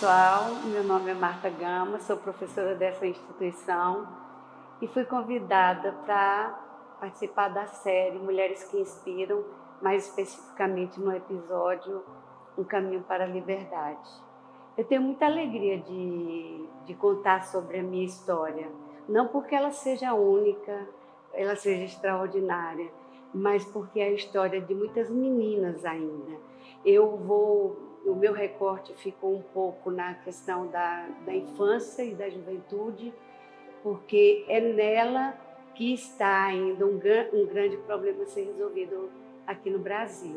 pessoal, meu nome é Marta Gama, sou professora dessa instituição e fui convidada para participar da série Mulheres que Inspiram, mais especificamente no episódio Um Caminho para a Liberdade. Eu tenho muita alegria de contar sobre a minha história, não porque ela seja única, ela seja extraordinária, mas porque é a história de muitas meninas ainda. O meu recorte ficou um pouco na questão da infância e da juventude, porque é nela que está ainda um grande problema a ser resolvido aqui no Brasil.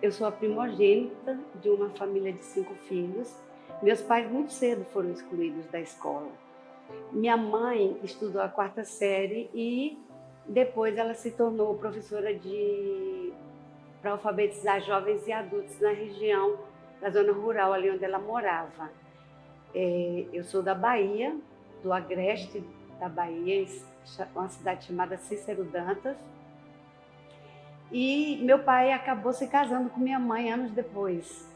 Eu sou a primogênita de uma família de 5 filhos. Meus pais muito cedo foram excluídos da escola. Minha mãe estudou a 4ª série e depois ela se tornou professora para alfabetizar jovens e adultos na região da zona rural, ali onde ela morava. Eu sou da Bahia, do Agreste da Bahia, uma cidade chamada Cícero Dantas. E meu pai acabou se casando com minha mãe anos depois.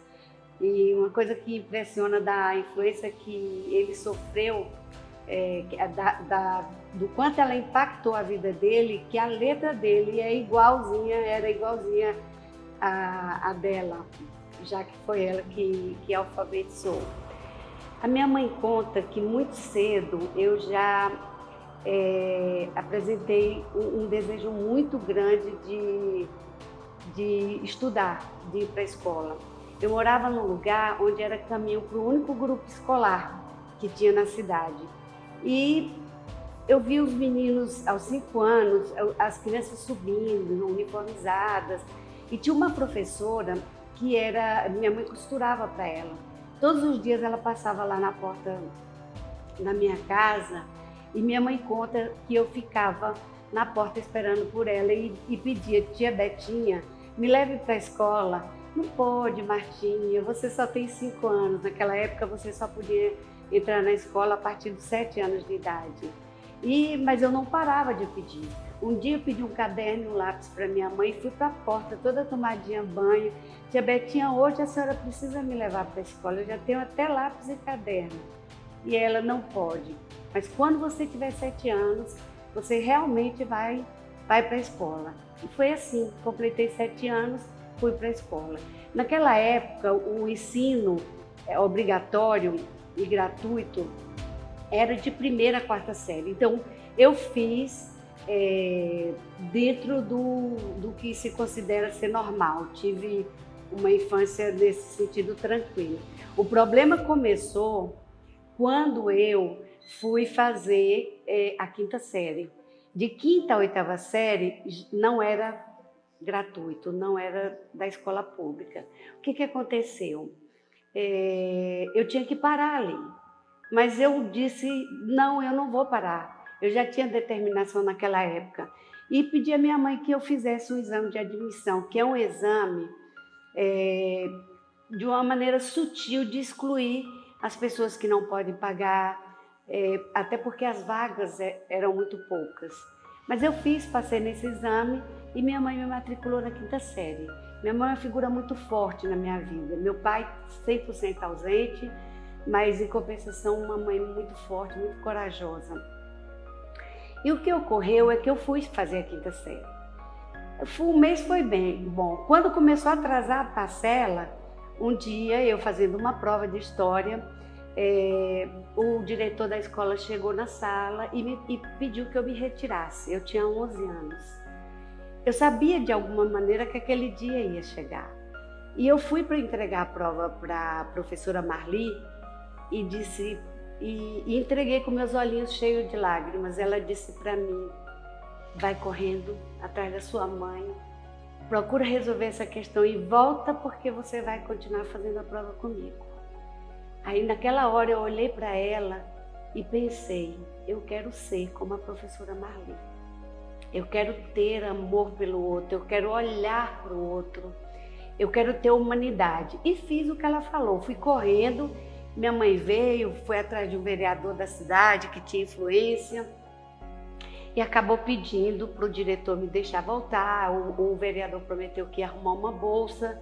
E uma coisa que impressiona da influência que ele sofreu, do quanto ela impactou a vida dele, que a letra dele era igualzinha a dela, já que foi ela que alfabetizou. A minha mãe conta que muito cedo eu já apresentei um desejo muito grande de estudar, de ir para a escola. Eu morava num lugar onde era caminho para o único grupo escolar que tinha na cidade. E eu vi os meninos aos 5 anos, as crianças subindo, uniformizadas. E tinha uma professora que minha mãe costurava para ela. Todos os dias ela passava lá na porta da minha casa e minha mãe conta que eu ficava na porta esperando por ela e pedia: tia Betinha, me leve para a escola. Não pode, Martinha, você só tem 5 anos. Naquela época você só podia entrar na escola a partir dos 7 anos de idade. Mas eu não parava de pedir. Um dia eu pedi um caderno e um lápis para minha mãe e fui para a porta, toda tomadinha banho. Tia Betinha, hoje a senhora precisa me levar para a escola, eu já tenho até lápis e caderno. E ela: não pode, mas quando você tiver 7 anos, você realmente vai para a escola. E foi assim, completei 7 anos, fui para a escola. Naquela época, o ensino obrigatório e gratuito era de 1ª a 4ª série. Então, eu fiz dentro do que se considera ser normal. Tive uma infância nesse sentido tranquila. O problema começou quando eu fui fazer a 5ª série. De 5ª a 8ª série não era gratuito, não era da escola pública. O que aconteceu? Eu tinha que parar ali, mas eu disse: não, eu não vou parar. Eu já tinha determinação naquela época e pedi à minha mãe que eu fizesse um exame de admissão, que é um exame de uma maneira sutil de excluir as pessoas que não podem pagar, até porque as vagas eram muito poucas. Mas eu passei nesse exame e minha mãe me matriculou na 5ª série. Minha mãe é uma figura muito forte na minha vida. Meu pai 100% ausente, mas em compensação uma mãe muito forte, muito corajosa. E o que ocorreu é que eu fui fazer a 5ª série. O mês foi bem bom. Quando começou a atrasar a parcela, um dia eu fazendo uma prova de história, o diretor da escola chegou na sala e pediu que eu me retirasse. Eu tinha 11 anos. Eu sabia de alguma maneira que aquele dia ia chegar. E eu fui para entregar a prova para a professora Marli e entreguei com meus olhinhos cheios de lágrimas. Ela disse para mim: vai correndo atrás da sua mãe, procura resolver essa questão e volta, porque você vai continuar fazendo a prova comigo. Aí naquela hora eu olhei para ela e pensei: eu quero ser como a professora Marli. Eu quero ter amor pelo outro, eu quero olhar para o outro, eu quero ter humanidade. E fiz o que ela falou, fui correndo. Minha mãe veio, foi atrás de um vereador da cidade que tinha influência e acabou pedindo para o diretor me deixar voltar. O vereador prometeu que ia arrumar uma bolsa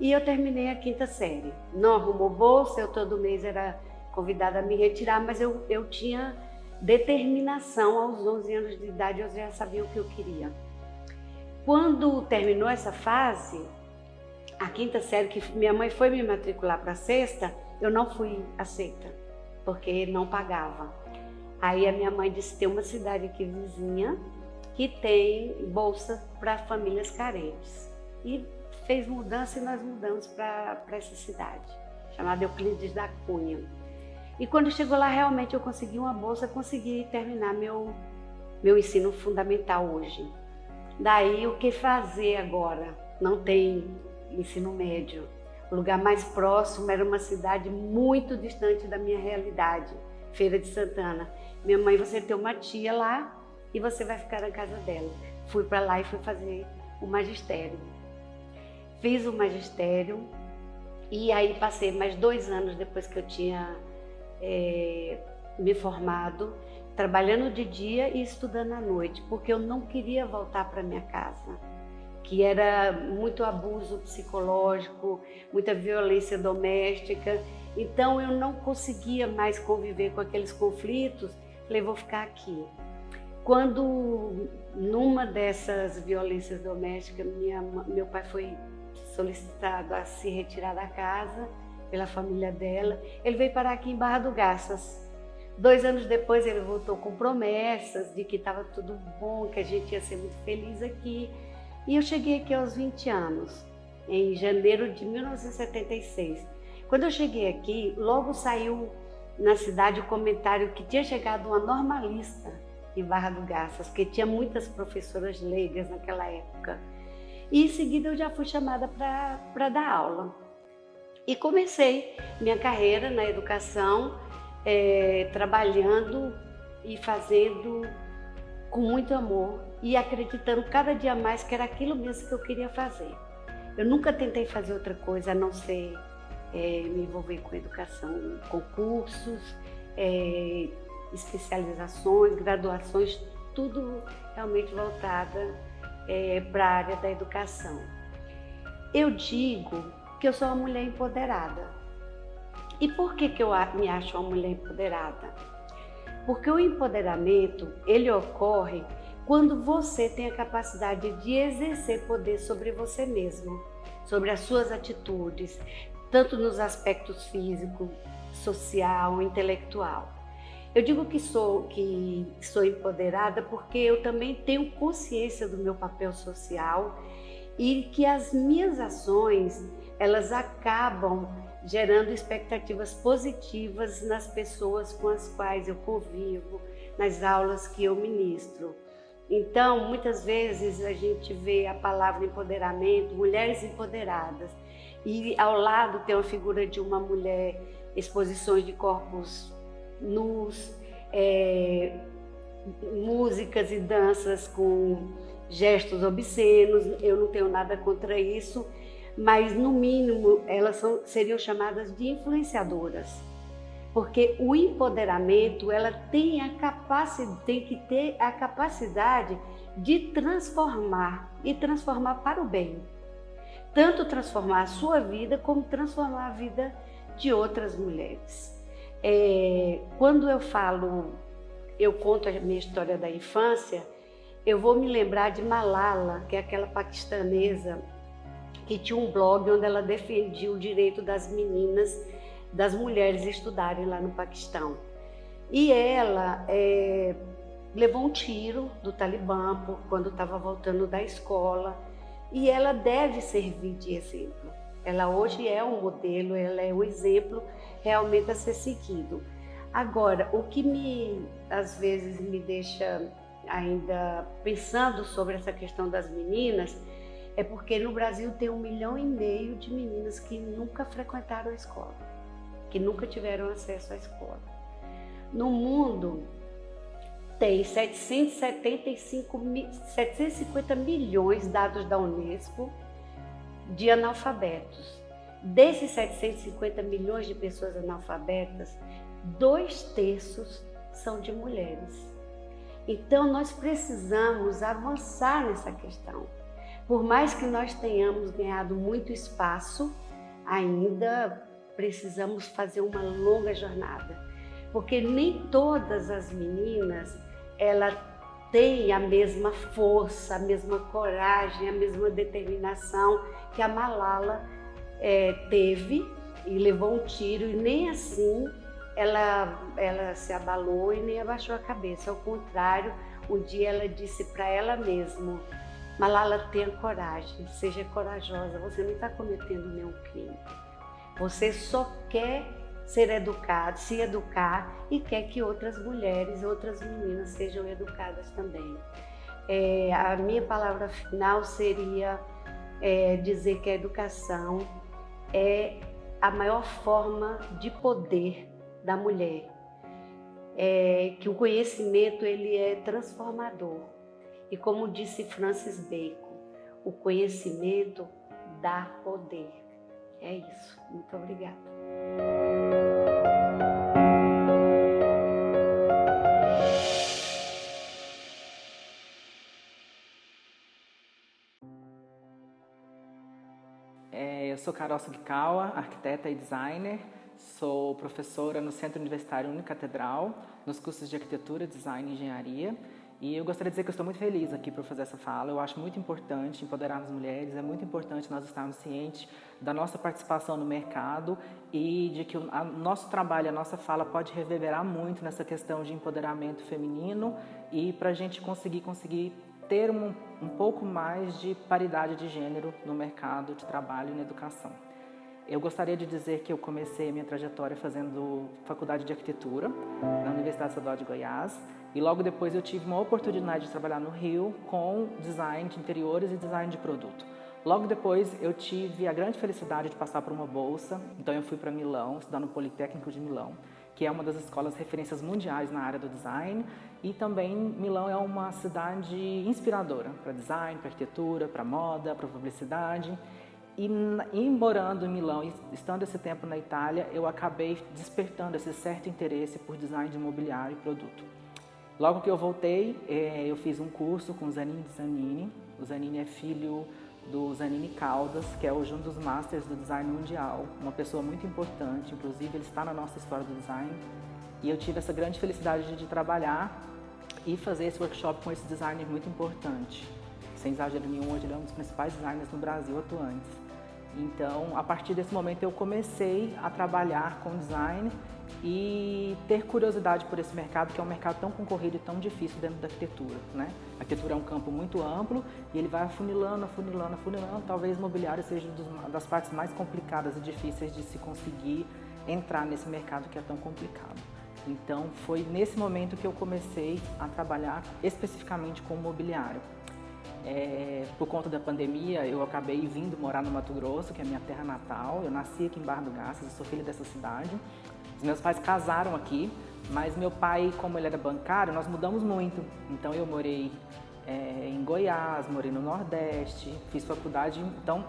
e eu terminei a 5ª série. Não arrumou bolsa, eu todo mês era convidada a me retirar, mas eu tinha determinação. Aos 11 anos de idade eu já sabia o que eu queria. Quando terminou essa fase, a 5ª série, que minha mãe foi me matricular para a 6ª, eu não fui aceita, porque não pagava. Aí a minha mãe disse: tem uma cidade aqui vizinha que tem bolsa para famílias carentes. E fez mudança e nós mudamos para essa cidade, chamada Euclides da Cunha. E quando chegou lá, realmente eu consegui uma bolsa, consegui terminar meu ensino fundamental hoje. Daí, o que fazer agora? Não tem ensino médio. O lugar mais próximo era uma cidade muito distante da minha realidade, Feira de Santana. Minha mãe: você tem uma tia lá e você vai ficar na casa dela. Fui para lá e fui fazer o magistério. Fiz o magistério e aí passei mais 2 anos depois que eu tinha me formado, trabalhando de dia e estudando à noite, porque eu não queria voltar para minha casa, que era muito abuso psicológico, muita violência doméstica. Então eu não conseguia mais conviver com aqueles conflitos. Falei: vou ficar aqui. Quando, numa dessas violências domésticas, meu pai foi solicitado a se retirar da casa pela família dela. Ele veio parar aqui em Barra do Garças. 2 anos depois ele voltou com promessas de que estava tudo bom, que a gente ia ser muito feliz aqui. E eu cheguei aqui aos 20 anos, em janeiro de 1976. Quando eu cheguei aqui, logo saiu na cidade o comentário que tinha chegado uma normalista em Barra do Garças, porque tinha muitas professoras leigas naquela época. E em seguida eu já fui chamada para dar aula. E comecei minha carreira na educação, trabalhando e fazendo com muito amor e acreditando cada dia mais que era aquilo mesmo que eu queria fazer. Eu nunca tentei fazer outra coisa a não ser me envolver com educação, concursos, especializações, graduações, tudo realmente voltada para a área da educação. Eu digo que eu sou uma mulher empoderada. E por que eu me acho uma mulher empoderada? Porque o empoderamento, ele ocorre quando você tem a capacidade de exercer poder sobre você mesmo, sobre as suas atitudes, tanto nos aspectos físico, social, intelectual. Eu digo que sou empoderada porque eu também tenho consciência do meu papel social e que as minhas ações, elas acabam gerando expectativas positivas nas pessoas com as quais eu convivo, nas aulas que eu ministro. Então, muitas vezes a gente vê a palavra empoderamento, mulheres empoderadas, e ao lado tem uma figura de uma mulher, exposições de corpos nus, músicas e danças com gestos obscenos. Eu não tenho nada contra isso, mas no mínimo elas seriam chamadas de influenciadoras, porque o empoderamento, ela tem que ter a capacidade de transformar e transformar para o bem, tanto transformar a sua vida como transformar a vida de outras mulheres. Quando eu conto a minha história da infância, eu vou me lembrar de Malala, que é aquela paquistanesa que tinha um blog onde ela defendia o direito das meninas, das mulheres estudarem lá no Paquistão. E ela levou um tiro do Talibã quando estava voltando da escola, e ela deve servir de exemplo. Ela hoje é um modelo, ela é um exemplo realmente a ser seguido. Agora, o que às vezes me deixa ainda pensando sobre essa questão das meninas é porque no Brasil tem 1,5 milhão de meninas que nunca frequentaram a escola, que nunca tiveram acesso à escola. No mundo tem 750 milhões, dados da Unesco, de analfabetos. Desses 750 milhões de pessoas analfabetas, 2/3 são de mulheres. Então nós precisamos avançar nessa questão. Por mais que nós tenhamos ganhado muito espaço, ainda precisamos fazer uma longa jornada, porque nem todas as meninas ela tem a mesma força, a mesma coragem, a mesma determinação que a Malala teve e levou um tiro, e nem assim ela se abalou e nem abaixou a cabeça. Ao contrário, um dia ela disse para ela mesma: Malala, tenha coragem, seja corajosa, você não está cometendo nenhum crime. Você só quer ser educado, se educar, e quer que outras mulheres, outras meninas sejam educadas também. A minha palavra final seria dizer que a educação é a maior forma de poder da mulher. Que o conhecimento ele é transformador. E como disse Francis Bacon, o conhecimento dá poder. É isso. Muito obrigada. Eu sou Carol Sugikawa, arquiteta e designer. Sou professora no Centro Universitário Unicatedral, nos cursos de Arquitetura, Design e Engenharia. E eu gostaria de dizer que eu estou muito feliz aqui por fazer essa fala. Eu acho muito importante empoderar as mulheres, é muito importante nós estarmos cientes da nossa participação no mercado e de que o nosso trabalho, a nossa fala pode reverberar muito nessa questão de empoderamento feminino e para a gente conseguir ter um pouco mais de paridade de gênero no mercado de trabalho e na educação. Eu gostaria de dizer que eu comecei a minha trajetória fazendo faculdade de arquitetura na Universidade Estadual de Goiás e logo depois eu tive uma oportunidade de trabalhar no Rio com design de interiores e design de produto. Logo depois eu tive a grande felicidade de passar por uma bolsa, então eu fui para Milão, estudar no Politécnico de Milão, que é uma das escolas referências mundiais na área do design, e também Milão é uma cidade inspiradora para design, para arquitetura, para moda, para publicidade. E morando em Milão e estando esse tempo na Itália, eu acabei despertando esse certo interesse por design de mobiliário e produto. Logo que eu voltei, eu fiz um curso com o Zanini Zanini. O Zanini é filho do Zanini Caldas, que é hoje um dos masters do design mundial, uma pessoa muito importante, inclusive ele está na nossa história do design. E eu tive essa grande felicidade de trabalhar e fazer esse workshop com esse designer muito importante. Sem exagero nenhum, hoje ele é um dos principais designers no Brasil atuantes. Então, a partir desse momento, eu comecei a trabalhar com design e ter curiosidade por esse mercado, que é um mercado tão concorrido e tão difícil dentro da arquitetura, né? A arquitetura é um campo muito amplo e ele vai afunilando. Talvez o mobiliário seja uma das partes mais complicadas e difíceis de se conseguir entrar nesse mercado que é tão complicado. Então, foi nesse momento que eu comecei a trabalhar especificamente com mobiliário. Por conta da pandemia, eu acabei vindo morar no Mato Grosso, que é a minha terra natal. Eu nasci aqui em Barra do Garças, eu sou filha dessa cidade. Os meus pais casaram aqui, mas meu pai, como ele era bancário, nós mudamos muito. Então eu morei em Goiás, morei no Nordeste, fiz faculdade. Então,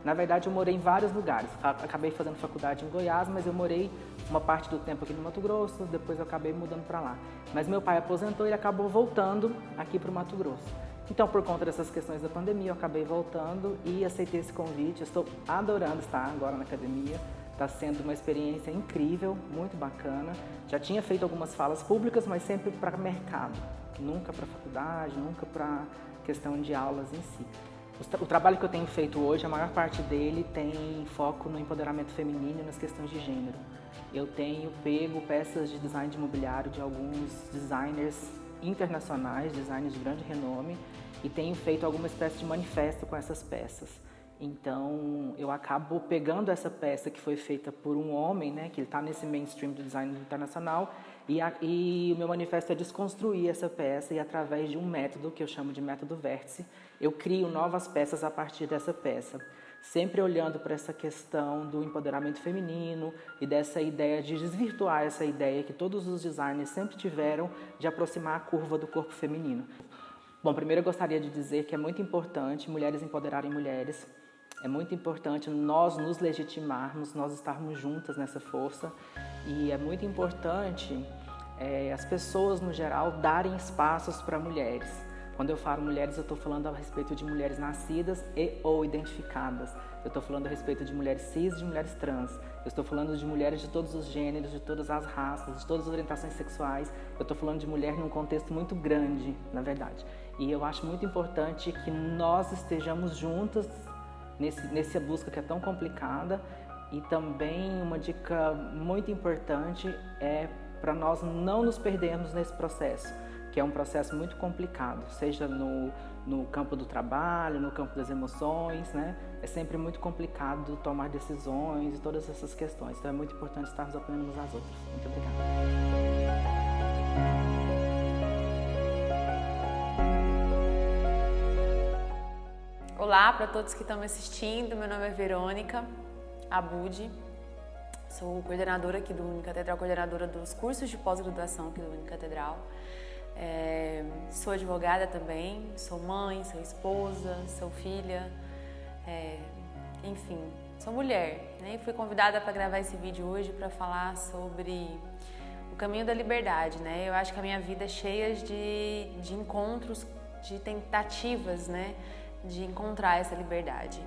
na verdade, eu morei em vários lugares. Acabei fazendo faculdade em Goiás, mas eu morei uma parte do tempo aqui no Mato Grosso, depois eu acabei mudando para lá. Mas meu pai aposentou e ele acabou voltando aqui para o Mato Grosso. Então, por conta dessas questões da pandemia, eu acabei voltando e aceitei esse convite. Eu estou adorando estar agora na academia. Está sendo uma experiência incrível, muito bacana. Já tinha feito algumas falas públicas, mas sempre para mercado. Nunca para faculdade, nunca para questão de aulas em si. O trabalho que eu tenho feito hoje, a maior parte dele tem foco no empoderamento feminino e nas questões de gênero. Eu tenho pego peças de design de imobiliário de alguns designers internacionais, designers de grande renome, e tenho feito alguma espécie de manifesto com essas peças. Então, eu acabo pegando essa peça que foi feita por um homem, né, que está nesse mainstream do design internacional, e o meu manifesto é desconstruir essa peça e, através de um método que eu chamo de método vértice, eu crio novas peças a partir dessa peça. Sempre olhando para essa questão do empoderamento feminino e dessa ideia de desvirtuar essa ideia que todos os designers sempre tiveram de aproximar a curva do corpo feminino. Bom, primeiro eu gostaria de dizer que é muito importante mulheres empoderarem mulheres. É muito importante nós nos legitimarmos, nós estarmos juntas nessa força. E é muito importante as pessoas, no geral, darem espaços para mulheres. Quando eu falo mulheres, eu estou falando a respeito de mulheres nascidas e ou identificadas. Eu estou falando a respeito de mulheres cis e de mulheres trans. Eu estou falando de mulheres de todos os gêneros, de todas as raças, de todas as orientações sexuais. Eu estou falando de mulher num contexto muito grande, na verdade. E eu acho muito importante que nós estejamos juntas nessa busca que é tão complicada. E também uma dica muito importante é para nós não nos perdermos nesse processo, que é um processo muito complicado, seja no campo do trabalho, no campo das emoções, né? É sempre muito complicado tomar decisões e todas essas questões. Então é muito importante estarmos apoiando uns às outras. Muito obrigada. Olá para todos que estão me assistindo, meu nome é Verônica Abud, sou coordenadora aqui do Unicatedral, coordenadora dos cursos de pós-graduação aqui do Unicatedral. Sou advogada também, sou mãe, sou esposa, sou filha, enfim, sou mulher, né? E fui convidada para gravar esse vídeo hoje para falar sobre o caminho da liberdade, né? Eu acho que a minha vida é cheia de encontros, de tentativas, né? De encontrar essa liberdade.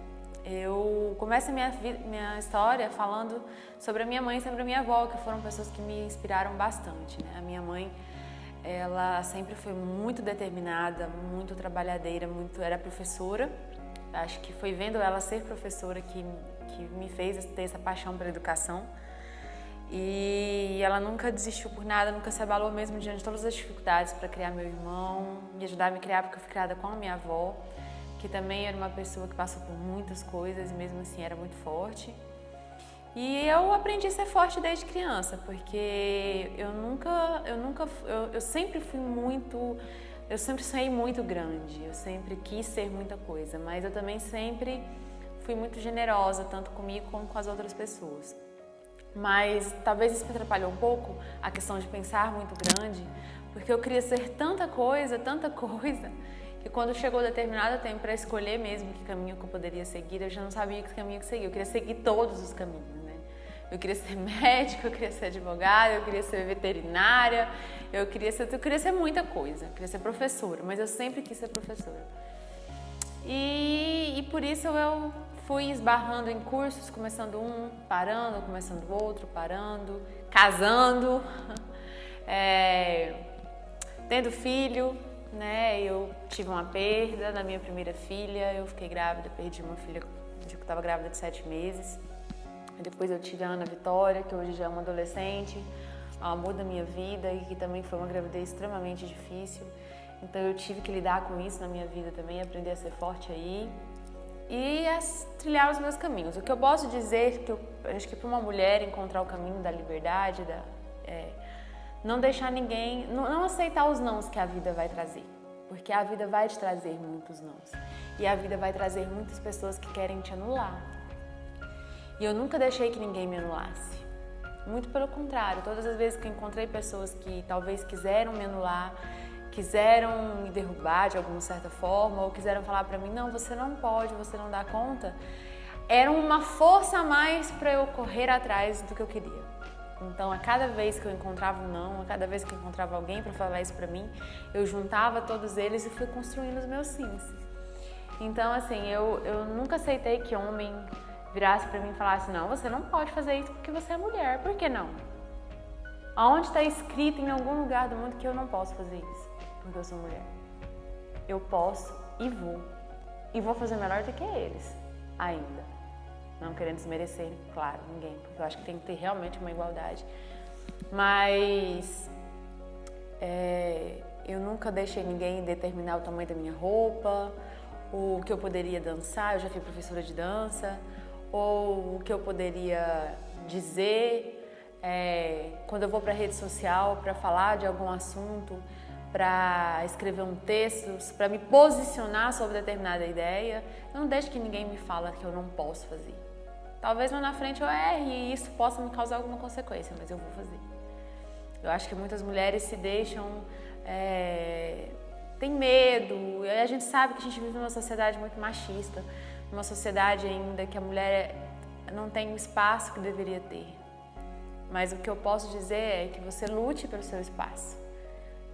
Eu começo a minha história falando sobre a minha mãe e sobre a minha avó, que foram pessoas que me inspiraram bastante, né? A minha mãe, ela sempre foi muito determinada, muito trabalhadeira, era professora. Acho que foi vendo ela ser professora que me fez ter essa paixão pela educação. E ela nunca desistiu por nada, nunca se abalou mesmo diante de todas as dificuldades para criar meu irmão, me ajudar a me criar, porque eu fui criada com a minha avó, que também era uma pessoa que passou por muitas coisas e mesmo assim era muito forte. E eu aprendi a ser forte desde criança, porque eu sempre sonhei muito grande, eu sempre quis ser muita coisa, mas eu também sempre fui muito generosa, tanto comigo como com as outras pessoas. Mas talvez isso me atrapalhou um pouco, a questão de pensar muito grande, porque eu queria ser tanta coisa, que quando chegou determinado tempo para escolher mesmo que caminho que eu poderia seguir, eu já não sabia que caminho que seguir. Eu queria seguir todos os caminhos, né? Eu queria ser médica, eu queria ser advogada, eu queria ser veterinária, eu queria ser muita coisa. Eu queria ser professora, mas eu sempre quis ser professora. E por isso eu fui esbarrando em cursos, começando um, parando, começando outro, parando, casando, tendo filho, né? Eu tive uma perda da minha primeira filha, eu fiquei grávida, perdi uma filha, eu estava grávida de 7 meses. Depois eu tive a Ana Vitória, que hoje já é uma adolescente, o amor da minha vida, e que também foi uma gravidez extremamente difícil. Então eu tive que lidar com isso na minha vida também, aprender a ser forte aí e a trilhar os meus caminhos. O que eu posso dizer, que eu acho que para uma mulher encontrar o caminho da liberdade, não deixar ninguém, não aceitar os nãos que a vida vai trazer, porque a vida vai te trazer muitos nãos e a vida vai trazer muitas pessoas que querem te anular. E eu nunca deixei que ninguém me anulasse, muito pelo contrário, todas as vezes que eu encontrei pessoas que talvez quiseram me anular, quiseram me derrubar de alguma certa forma, ou quiseram falar pra mim, não, você não pode, você não dá conta, era uma força a mais para eu correr atrás do que eu queria. Então, a cada vez que eu encontrava um não, a cada vez que eu encontrava alguém para falar isso pra mim, eu juntava todos eles e fui construindo os meus sims. Então, assim, eu nunca aceitei que homem virasse pra mim e falasse, não, você não pode fazer isso porque você é mulher. Por que não? Aonde está escrito em algum lugar do mundo que eu não posso fazer isso porque eu sou mulher? Eu posso e vou. E vou fazer melhor do que eles, ainda. Não querendo desmerecer, claro, ninguém, porque eu acho que tem que ter realmente uma igualdade. Mas eu nunca deixei ninguém determinar o tamanho da minha roupa, o que eu poderia dançar, eu já fui professora de dança, ou o que eu poderia dizer quando eu vou para a rede social para falar de algum assunto, para escrever um texto, para me posicionar sobre determinada ideia. Eu não deixo que ninguém me fale que eu não posso fazer. Talvez lá na frente eu erre e isso possa me causar alguma consequência, mas eu vou fazer. Eu acho que muitas mulheres se deixam, tem medo, e a gente sabe que a gente vive numa sociedade muito machista, numa sociedade ainda que a mulher não tem o espaço que deveria ter. Mas o que eu posso dizer é que você lute pelo seu espaço.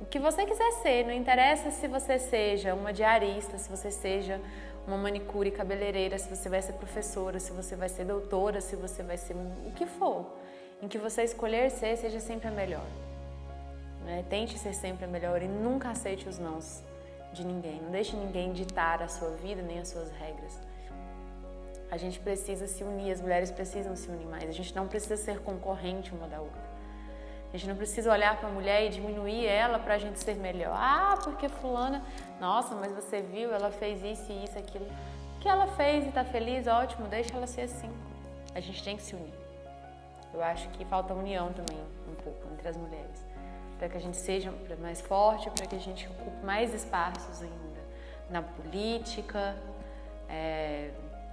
O que você quiser ser, não interessa se você seja uma diarista, se você seja uma manicure cabeleireira, se você vai ser professora, se você vai ser doutora, se você vai ser o que for. Em que você escolher ser, seja sempre a melhor. Né? Tente ser sempre a melhor e nunca aceite os nãos de ninguém. Não deixe ninguém ditar a sua vida nem as suas regras. A gente precisa se unir, as mulheres precisam se unir mais. A gente não precisa ser concorrente uma da outra. A gente não precisa olhar para a mulher e diminuir ela para a gente ser melhor. Ah, porque fulana, nossa, mas você viu, ela fez isso e isso, aquilo. O que ela fez e está feliz, ótimo, deixa ela ser assim. A gente tem que se unir. Eu acho que falta união também, um pouco, entre as mulheres. Para que a gente seja mais forte, para que a gente ocupe mais espaços ainda. Na política,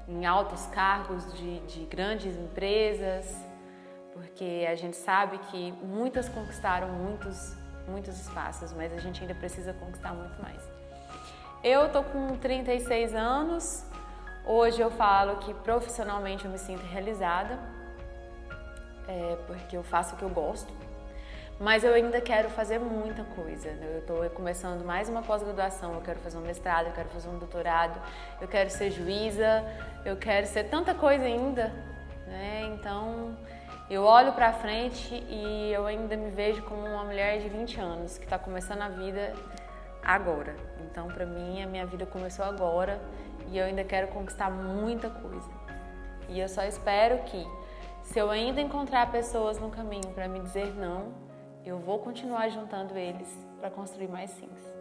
em altos cargos de grandes empresas. Porque a gente sabe que muitas conquistaram muitos espaços, mas a gente ainda precisa conquistar muito mais. Eu tô com 36 anos, hoje eu falo que profissionalmente eu me sinto realizada, porque eu faço o que eu gosto, mas eu ainda quero fazer muita coisa. Eu estou começando mais uma pós-graduação, eu quero fazer um mestrado, eu quero fazer um doutorado, eu quero ser juíza, eu quero ser tanta coisa ainda, né? Então... eu olho pra frente e eu ainda me vejo como uma mulher de 20 anos, que está começando a vida agora. Então, pra mim, a minha vida começou agora e eu ainda quero conquistar muita coisa. E eu só espero que, se eu ainda encontrar pessoas no caminho para me dizer não, eu vou continuar juntando eles para construir mais sims.